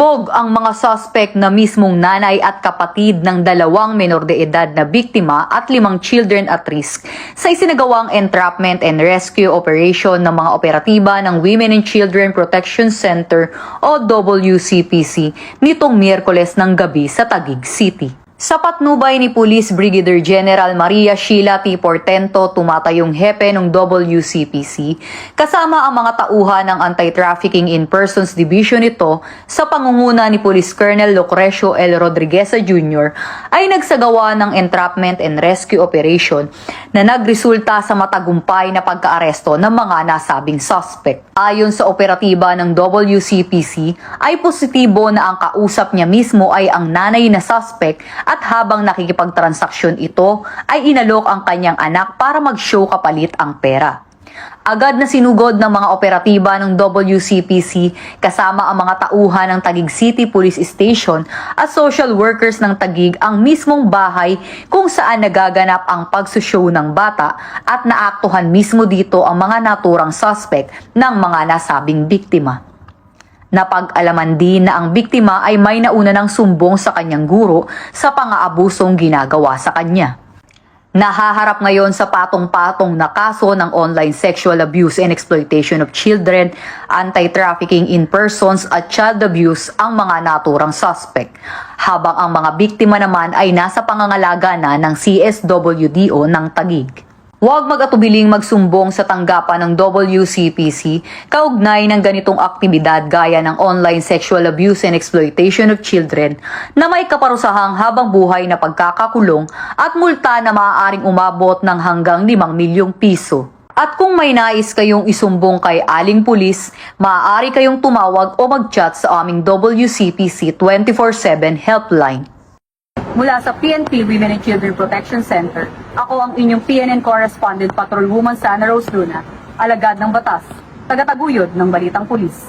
Nalubog ang mga suspect na mismong nanay at kapatid ng dalawang menor de edad na biktima at 5 children at risk sa isinagawang entrapment and rescue operation ng mga operatiba ng Women and Children Protection Center o WCPC nitong Miyerkules ng gabi sa Taguig City. Sa patnubay ni Police Brigadier General Maria Sheila T. Portento, tumatayong hepe ng WCPC, kasama ang mga tauhan ng Anti-Trafficking in Persons Division nito sa pangunguna ni Police Colonel Lucrecio L. Rodrigueza Jr. ay nagsagawa ng entrapment and rescue operation na nagresulta sa matagumpay na pagkaaresto ng mga nasabing suspect. Ayon sa operatiba ng WCPC, ay positibo na ang kausap niya mismo ay ang nanay na suspect at habang nakikipagtransaksyon ito ay inalok ang kanyang anak para mag-show kapalit ang pera. Agad na sinugod ng mga operatiba ng WCPC kasama ang mga tauhan ng Taguig City Police Station at social workers ng Taguig ang mismong bahay kung saan nagaganap ang pagsushow ng bata at naaktuhan mismo dito ang mga naturang suspect ng mga nasabing biktima. Napag-alaman din na ang biktima ay may nauna ng sumbong sa kanyang guro sa pang-aabusong ginagawa sa kanya. Nahaharap ngayon sa patong-patong na kaso ng online sexual abuse and exploitation of children, anti-trafficking in persons at child abuse ang mga naturang suspect, habang ang mga biktima naman ay nasa pangangalaga na ng CSWDO ng Taguig. Huwag mag-atubiling magsumbong sa tanggapan ng WCPC kaugnay ng ganitong aktibidad gaya ng online sexual abuse and exploitation of children na may kaparusahang habang buhay na pagkakakulong at multa na maaaring umabot ng hanggang 5 milyong piso. At kung may nais kayong isumbong kay Aling Pulis, maaari kayong tumawag o mag-chat sa aming WCPC 24/7 helpline. Mula sa PNP Women and Children Protection Center, ako ang inyong PNN Correspondent Patrolwoman Sana Rose Luna, alagad ng batas, tagataguyod ng Balitang Pulis.